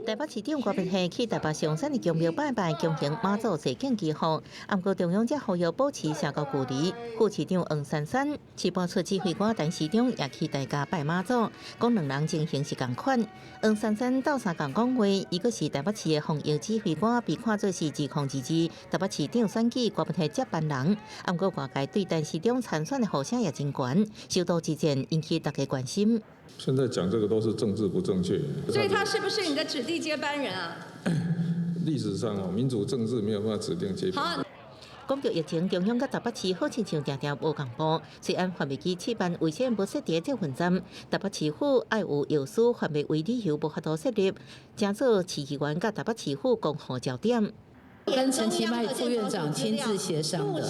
台北市长郭文哲去台北上山的公庙拜拜，举行妈祖祭敬祈福。不过中央则呼吁保持社交距离。副市长黄珊珊、市播出指挥官陈市长也去大家拜妈祖，讲两人情形是同款。黄珊珊斗相共讲话，伊个是台北市的防疫指挥官，被看作是自控自治。台北市长选举郭文哲接班人，不过外界对陈市长参选的呼声也真悬，首都之前引起大家关心。现在讲这个都是政治不正确，所以他是不是你的指定接班人啊？历史上哦，民主政治没有办法指定接班人。讲到疫情，中央甲台北市好亲像常常无共步。虽然发明机试办卫生无设伫这份站，台北市府爱有药师发明为理由无法度设立，正做市议员甲台北市府共同焦点。跟陈其迈副院长亲自协商的，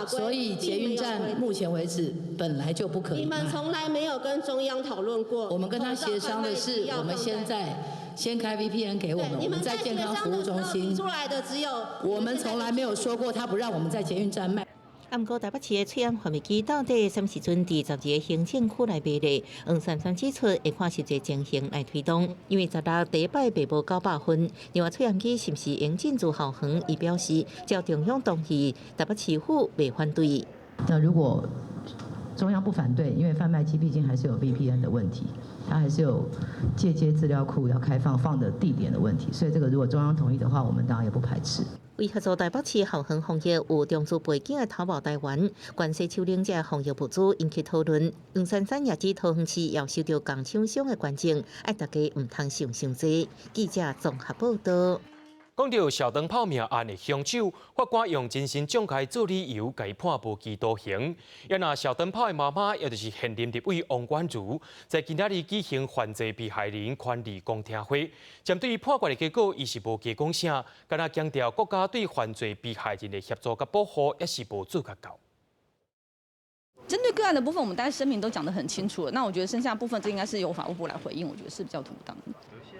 所以捷运站目前为止本来就不可以。你们从来没有跟中央讨论过。我们跟他协商的是，我们现在先开 VPN 给我们，我们在健康服务中心。出来的只有我们从来没有说过他不让我们在捷运站卖。不过台北市的翠安发明机到底什么时阵伫12个行政区内卖咧？黄珊珊指出，会看实际情形来推动，因为16第一摆卖无900份。另外，翠安机是不是应进驻校园？伊表示，照中央同意，台北市府未反对。那如果中央不反对，因为贩卖机毕竟还是有 VPN 的问题，它还是有借接资料库要开放的地点的问题，所以这个如果中央同意的话，我们当然也不排斥。为合作台北市校园防疫有中资背景的淘宝台湾，关西秋玲这防疫物资引起讨论。黄珊珊也指桃园市要受到工厂商的关注，爱大家唔通想伤济。记者综合报道。讲到小灯泡命案的凶手，法官用精神障碍做理由，给判无期徒刑。也那小灯泡的妈妈，也就是现任立委王婉如，在今仔日举行犯罪被害人权利公听会。针对判决的结果，伊是无加讲啥，敢若强调国家对犯罪被害人的协助甲保护，也是无做较够。针对个案的部分，我们大概声明都讲得很清楚了。那我觉得剩下的部分，这应该是由法务部来回应，我觉得是比较妥当的。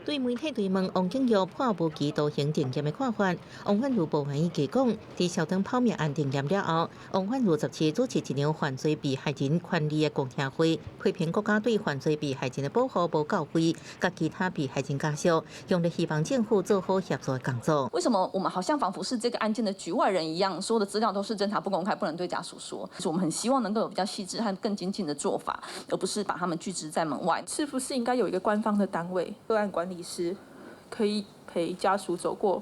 对媒体追问王景玉判无期徒刑定验的看法，王婉如不愿意加讲。在小灯泡命案定验了后，王婉如17日主持一场犯罪被害人权利的公听会，批评国家对犯罪被害人的保护无到位，甲其他被害人家属，用来希望政府做好协助的工作。为什么我们好像仿佛是这个案件的局外人一样，所有的资料都是侦查不公开，不能对家属说？我们很希望能够有比较细致和更精进的做法，而不是把他们拒之在门外。是不是应该有一个官方的单位，个案管理师？可以陪家属走过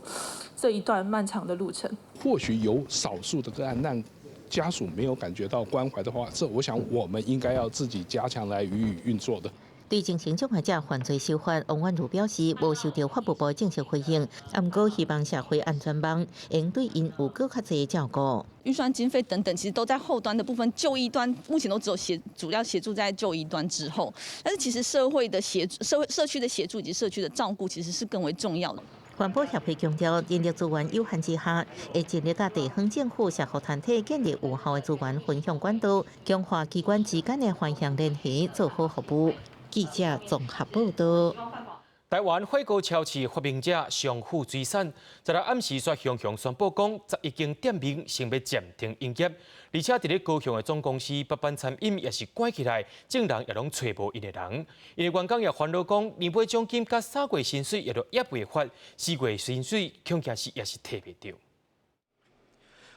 这一段漫长的路程。或许有少数的个案让家属没有感觉到关怀的话，这我想我们应该要自己加强来予以运作的。对进行障碍者犯罪修法，王婉如表示无受到法务部正式回应，不过希望社会安全网应对因有更较侪照顾。预算经费等等，其实都在后端的部分，就医端目前都只有主要协助在就医端之后，但是其实社会的社区的协助以及社区的照顾，其实是更为重要的。环保协会强调，人力资源有限之下，会尽力甲地方政府、社福团体建立有效的资源分享管道，强化机关之间的环向联系，做好服务。记者综合报道。台湾火锅超市发明者上富水产，昨日暗时却向宣布讲，11间店面先要暂停营业，而且伫咧高雄的总公司北班餐饮也是关起来，证人也拢找无因的人。因为员工也烦恼讲，年尾奖金甲3月薪水也都也袂发，4月薪水恐惊是也是摕袂到。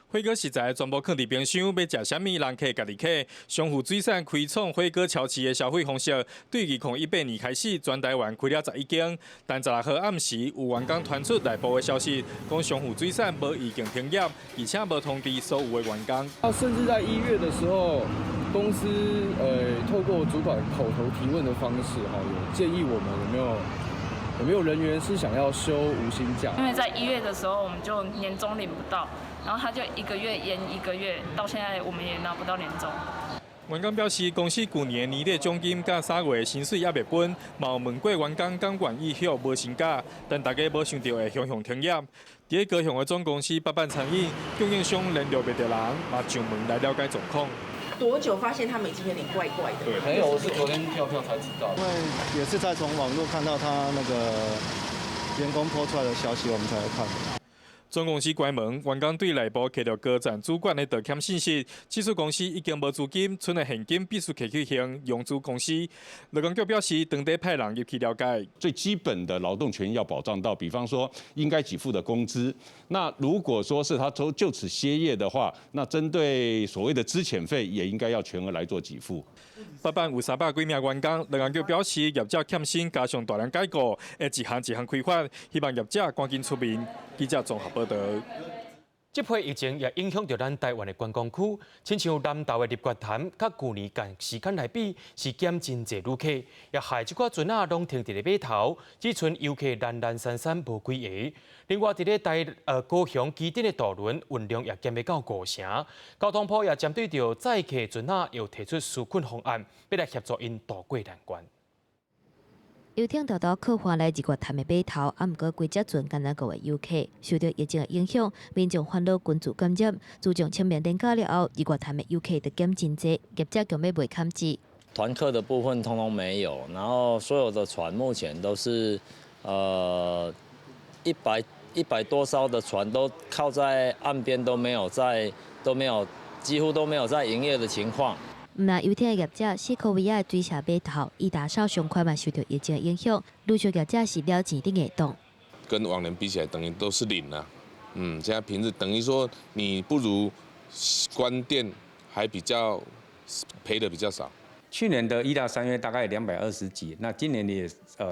火锅食材全部放伫冰箱，要食啥物人客家己客。上富水产开创火锅超市的消费方式，对2018年开始，全台湾开了11间。但16号暗时，有员工传出内部的消息，讲上富水产无已经停业，而且无通知所有的员工。甚至在1月的时候，公司透过主管口头提问的方式，有建议我们有没有人员是想要休无薪假？因为在1月的时候，我们就年终领不到，然后他就1个月延1个月，到现在我们也拿不到年终。员工表示，公司去年年底奖金甲3月薪水也未分，嘛有问过员工敢愿意休无薪假，但大家无想到会向停业。伫高雄的总公司北办餐饮供应商联络袂到人，嘛上门来了解状况。多久发现他们已经有点怪怪的？对，没有，我是昨天跳才知道。因为也是在从网络看到他那个员工抛出来的消息，我们才来看的。总公司关门，员工对内部摕到高层主管的道歉信息，指出公司已经无资金，剩的现金必须摕去还用租公司。劳工局表示，当地派人入去了解。最基本的劳动权益要保障到，比方说应该给付的工资。那如果说是他就此歇业的话，那针对所谓的资遣费，也应该要全额来做给付。北办有300几名员工，劳工局表示，业者欠薪，加上大量解雇，会一项开发，希望业者赶紧出面。记者综合报道。这波疫情也影响到咱台湾的观光区，亲像南投的日月潭，甲去年同时间来比是减真侪旅客，也害这寡船拢停伫咧码头，只剩游客懒散散无几个。另外，伫咧高雄基顶的渡轮运量也减袂到5成，交通部也针对着载客船又提出纾困方案，要来协助因渡过难关。游艇偷偷靠岸来日月潭的码头，啊，毋过规只船敢若5个游客，受到疫情的影响，民众烦恼群聚感染。自从清明连假了后，日月潭的游客就减真侪，业者强要卖堪止。团客的部分通通没有，然后所有的船目前都是100多艘的船都靠在岸边，几乎都没有在营业的情况。毋但游艇的业者，西科维亚水下码头伊达少上快嘛受到疫情的影响，陆续业者是了钱顶下动。跟往年比起来，等于都是零了。现在平日等于说你不如关店还比较赔的比较少。去年的1到3月大概220几，那今年也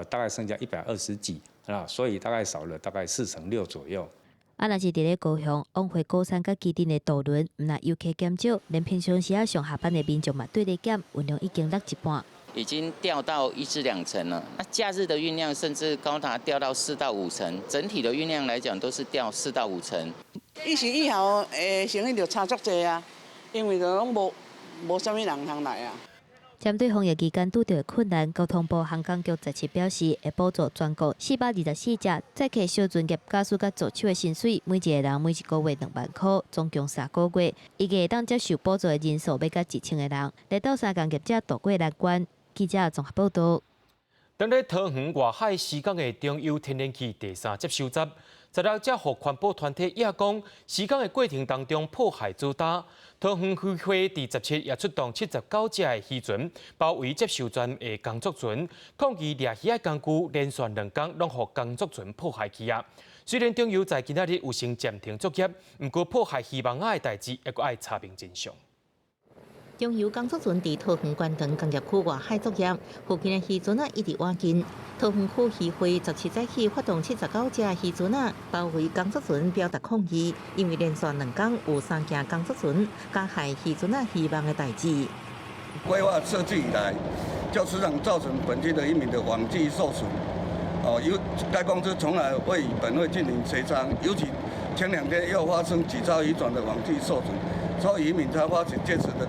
大概剩下120几啊，所以大概少了大概46%左右。啊，若是伫咧高雄往回高山甲基顶的渡轮，毋但游客减少，连平常时上下班的民众嘛对咧减，运量已经落一半。已经掉到1至2成了，那假日的运量甚至高达掉到4到5成，整体的运量来讲都是掉4到5成。1时以后，生意就差足济啊，因为就拢无啥物人通来啊。针对防疫期间拄到的困难，交通部航港局17表示，会补助全国424只载客小船业驾驶甲助手的薪水，每一个人每一个月2万块，总共3个月，预计会当接受补助的人数要到1000个人，来到3工业者渡过难关。记者综合报道。当咧桃园外海西港的中油天然气第3接收站，昨日才互环保团体也讲，施工的过程当中破坏巨大。桃园渔会第17也出动79只的渔船，包围接收站的工作船，抗议掠鱼的工具连续2天拢互工作船破坏去啊。虽然中油在今仔日有先暂停作业，不过破坏渔网的代志还阁爱查明真相。中油工作船伫桃园关塘工业区外海作业，附近的渔船一直挖紧。桃园区渔会17早起发动79只渔船包围工作船，表达抗议，因为连续2天有3架工作船加害渔船渔网的代志。规划设计以来，较时常造成本区的渔民的网际受损。该公司从来未与本会进行协商，尤其前2天又发生几艘渔船的网际受损，所以渔民才发起这次的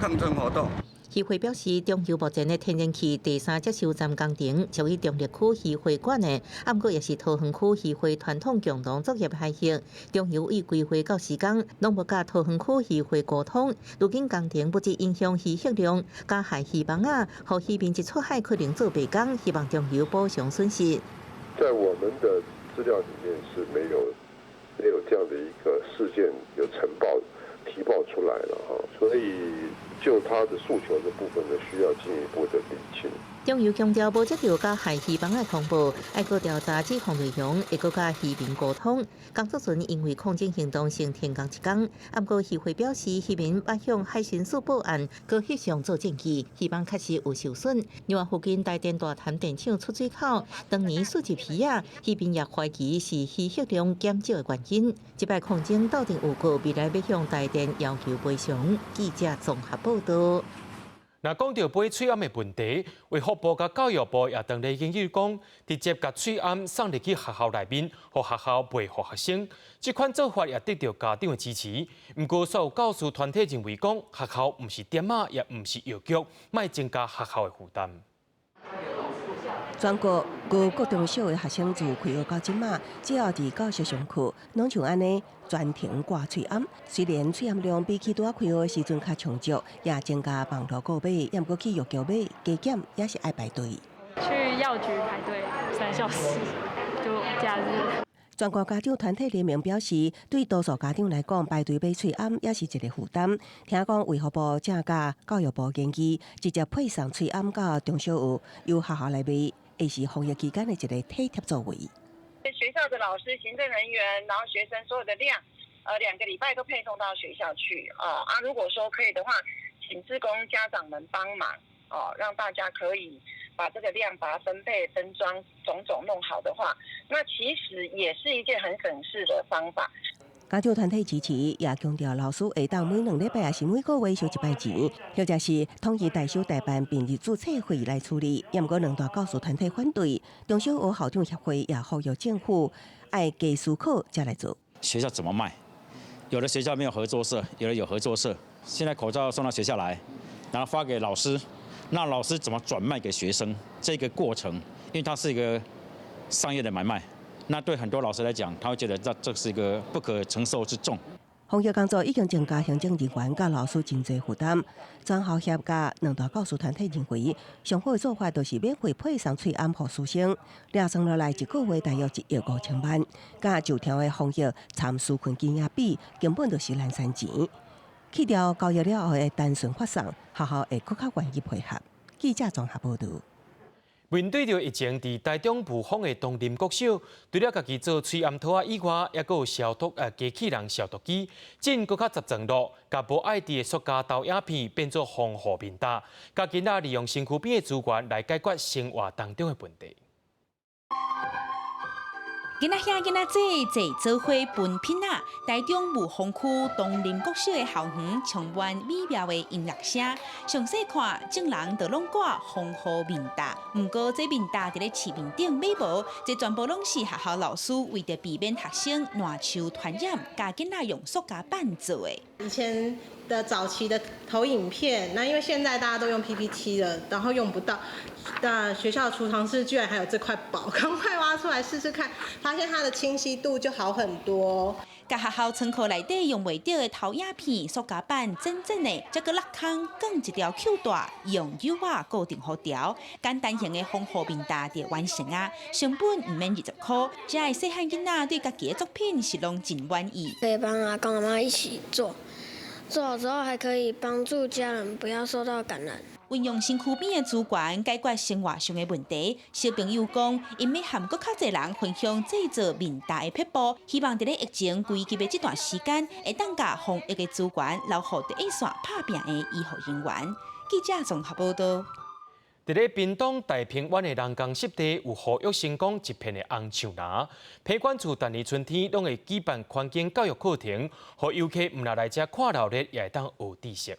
抗争活动。渔会表示，中油目前的天然气第3接收站工程属于中立区渔会管的，不过也是桃园区渔会传统共同作业海域。中油已规划到时间，拢无甲桃园区渔会沟通。如今工程不止影响渔获量，加害渔网啊，互渔民一出海可能做白工，希望中油补偿损失。在我们的资料里面是没有这样的一个事件有提报出来了哈，所以就他的诉求的部分呢，需要进一步的厘清。中油强调，无接到加害渔网的通报，要搁调查指控内容，会搁甲渔民沟通。工作船因为抗争行动先停工1天，不过渔会表示，渔民要向海巡署报案，搁翕相做证据，渔网确实有受损。另外，附近台电大潭电厂出水口当年数集皮啊，渔民也怀疑是渔获量减少的原因。这摆抗争斗阵有过，未来要向台电要求赔偿。记者综合报道。那讲到买喙暗的问题，卫福部甲教育部也当日研究讲，直接甲喙暗送入去学校内面，互学校卖互学生。这款做法也得到家长的支持。不过，所有教师团体认为讲，学校唔是点啊，也唔是药局，莫增加学校的负担。全国各中小的学生自开学到即马，只要伫教室上课，拢像安尼全程挂喙暗。虽然喙暗量比起拄啊开学时阵较充足，也增加网络购买，也毋过去药局买加减也是爱排队。去药局排队3小时，就假日。全国家长团体联盟表示，对多数家长来讲，排队买喙暗也是一个负担。听讲卫福部正甲教育部研究，直接配送喙暗到中小学，由学校来买，会是防疫期间的一个体贴作为。学校的老师、行政人员，然后学生所有的量，2个礼拜都配送到学校去如果说可以的话，请志工家长们帮忙让大家可以把这个量把它分配、分装、种种弄好的话，那其实也是一件很省事的方法。家长团体支持，也强调老师会当每2礼拜还是每个月收1摆钱，或者是统一代收代办并入注册费来处理。也毋过2大教师团体反对，中小学校长协会也呼吁政府爱加思考才来做。学校怎么卖？有的学校没有合作社，有的有合作社。现在口罩送到学校来，然后发给老师。那老师怎么转卖给学生？这个过程，因为它是一个商业的买卖，那对很多老师来讲，他会觉得这是一个不可承受之重。防疫工作已经增加行政人员甲老师真侪负担。全校协甲2大教师团体认为，上好的做法就是免费配送喙暗予师生，俩算落来1个月大约1亿5千万，甲就条的防疫参纾困金额比，根本就是烂3钱。去掉交易了后的单纯发送，学校会更较愿意配合。记者综合报道。面对着疫情，伫台中雾峰的东林国小，除了家己做喙暗套以外，也佫有消毒机器人消毒机，真佫较十全路，甲无爱滴的塑胶豆影片变做防护面罩，甲囡仔利用身躯边的资源来解决生活当中的问题。囡仔兄囡仔姐坐做伙分品仔，台中雾峰区东林国小的校园充满美妙的音乐声。详细看，众人都拢挂防护面罩，不过这面罩伫咧市面顶买无，这全部拢是学校老师为着避免学生乱手传染，甲囡仔用塑胶板做的。以前的早期的投影片，那因为现在大家都用 PPT 了，然后用不到。那学校的储藏室居然还有这块宝，赶快挖出来试试看，发现它的清晰度就好很多。甲学校仓库内底用袂到的投影片、塑胶板整整的，再个落空放一条 Q 带，用油画固定好条，简单型的防护面罩就完成啊！成本唔免20块，只系细汉囡仔对家己的作品是拢真满意。可以帮阿公阿妈一起做，做好之后还可以帮助家人不要受到感染。运用身躯边的资源解决生活上的问题。小朋友讲，因要和更较侪人分享制作面罩的撇步，希望在咧疫情危急的这段时间，会当甲防疫的资源留予第一线拍拼的医护人员。记者综合报道。伫咧屏东大平湾的人工湿地，有呼吁成功一片的红树林。批管处逐年春天拢会举办环境教育课程，互游客毋但来遮看闹热，也会当学知识。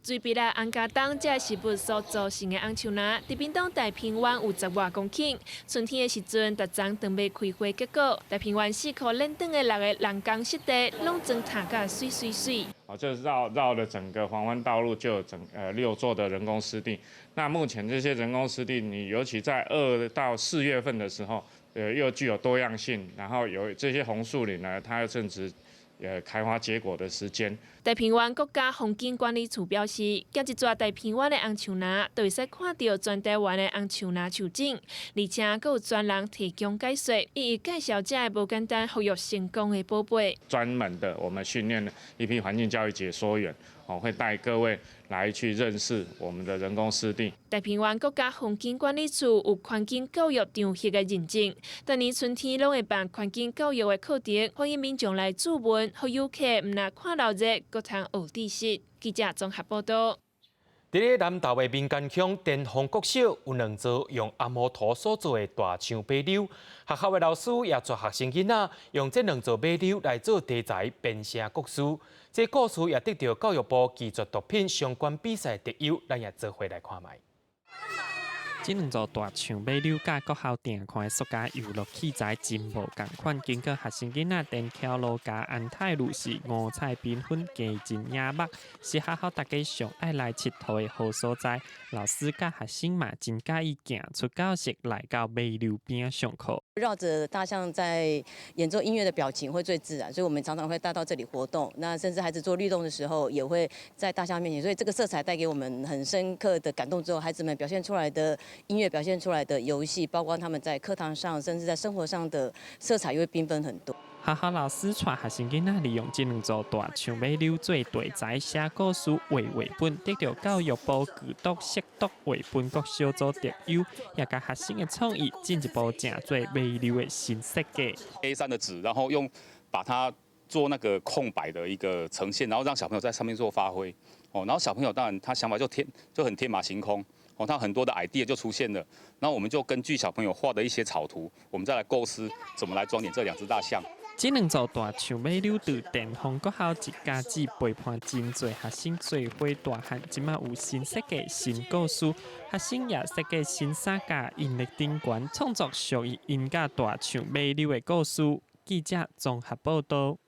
水笔啦、红加冬这食物所造成的红树林，伫屏东大平湾有10外公顷。春天的时阵，逐丛当要开花结果，大平湾4块冷冻的6个人工湿地，拢装塔甲水水水。就是绕了整个黄湾道路就有6座的人工湿地。那目前这些人工湿地，你尤其在2到4月份的时候，又具有多样性，然后有这些红树林呢，它又正值开花结果的时间。大平湾国家风景管理处表示，行一撮大平湾的红树林，就会使看到全台湾的红树林树景，而且还有专人提供解说，一一介绍这个无简单、富有成功的宝贝。专门的，我们训练了一批环境教育解说员，会带各位来去认识我们的人工湿地。大平湾国家风景管理处有环境教育长协的认证，每年春天拢会办环境教育的课程，欢迎民众来注文，互游客唔但看热闹，阁通学知识。记者综合报道。伫咧南投的民间乡电风国小，有2座用阿摩土所做的大象马溜，学校的老师也带学生囡仔用这2座马溜来做题材编写故事。这故事也得到教育部技术毒品相关比赛得优，咱也做伙来看卖。这2座大象马溜甲国校定看的塑胶游乐器材真无共款，经过学生囡仔电桥路加安泰路是五彩缤纷、加真雅目，是学校大家上爱来佚佗的好所在。老师甲学生嘛真介意行出教室来到马溜边上课。绕着大象在演奏音乐的表情会最自然，所以我们常常会带到这里活动。那甚至孩子做律动的时候，也会在大象面前，所以这个色彩带给我们很深刻的感动。之后，孩子们表现出来的音乐、表现出来的游戏，包括他们在课堂上，甚至在生活上的色彩，也会缤纷很多。学校老师带学生囡仔利用这2座大象马溜做题材写故事画本，得到教育部剧读识读画本国小组得优，也甲学生的创意进一步成做马溜的新设计。A3 的纸，然后把它做那个空白的一个呈现，然后让小朋友在上面做发挥。然后小朋友当然他想法就很天马行空。他很多的 idea 就出现了，然后我们就根据小朋友画的一些草图，我们再来构思怎么来装点这2只大象。这2座大象马溜từ电风国校一家子陪伴真侪学生做伙大汉，即马有新设计新故事，学生也设计新3架音乐顶悬，创作属于因甲大象马溜的故事。记者综合报道。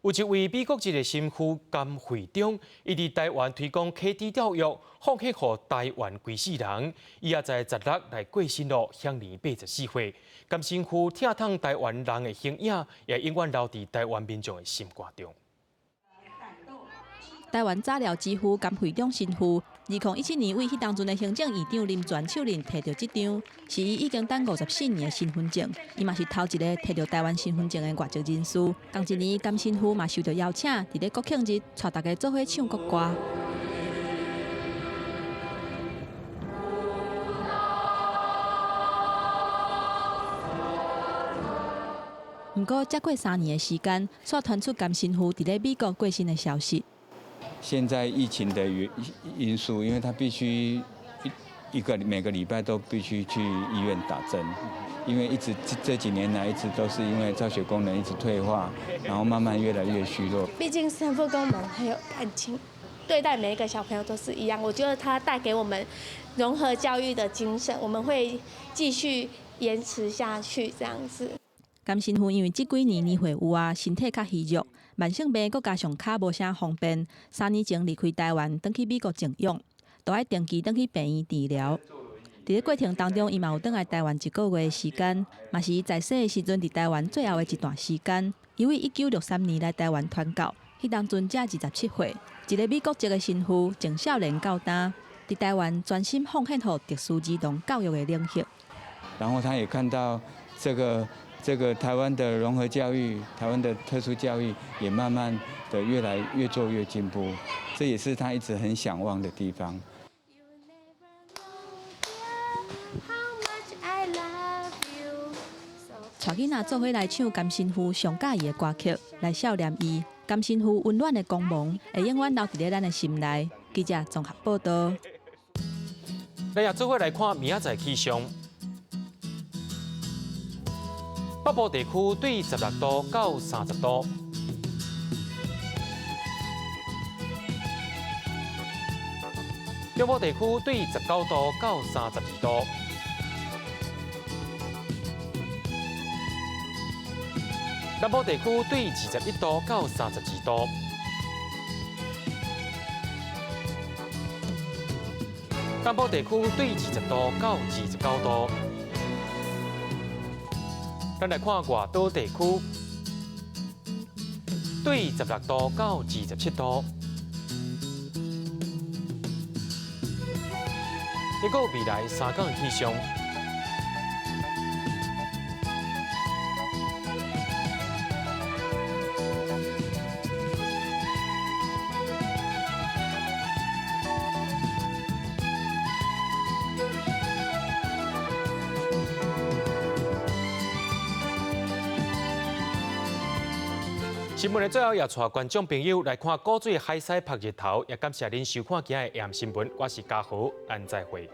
有一位美国籍的神父兼会长，伊伫台湾推广启智教育，奉献予台湾规世人。伊也在16来过身咯，享年84岁。甘神父疼痛台湾人的形影，也永远留伫台湾民众的心肝中。台湾早疗之父甘会长神父，2017年为迄当阵的行政院长林全手令摕到这张，是伊已经等54年的身份证。伊嘛是头一个摕到台湾身份证的外籍人士。同一年，甘神父嘛受到邀请，伫咧国庆日，带大家做伙唱国歌。不过，再过3年的时间，却传出甘神父伫咧美国过身的消息。现在疫情的因素，因为他必须每个礼拜都必须去医院打针，因为一直这几年来一直都是因为造血功能一直退化，然后慢慢越来越虚弱。毕竟神父跟我们很有感情，对待每一个小朋友都是一样。我觉得他带给我们融合教育的精神，我们会继续延迟下去这样子。甘神父因为这几年年岁有啊，身体较虚弱，慢性病佮加上脚无啥方便，3年前离开台湾，转去美国静养，都爱定期转去病院治疗。伫咧过程当中，伊嘛有转来台湾1个月的时间，嘛是伊在世的时阵伫台湾最后的一段时间。伊为1963年来台湾传教，迄当阵才27岁，一个美国籍的神父，从少年到大，伫台湾专心奉献予特殊儿童教育的领域。然后他也看到这个台湾的融合教育，台湾的特殊教育也慢慢的越做越进步，这也是他一直很向往的地方。带囡仔做伙来唱甘神父上喜意的歌曲，来悼念伊。甘神父温暖的光芒会永远留伫咧咱的心内。记者综合报道。咱也做伙来看明仔载气象。北部地区对16度到30度，中部地区对19度到32度。南部地区对21度到32度。东部地区对20度到29度。咱来看外岛地区，对16度到27度。结果未来3天的气象。新闻的最后也带观众朋友来看古水海西晒日头，也感谢您收看今日的AM新闻，我是嘉豪，咱再会。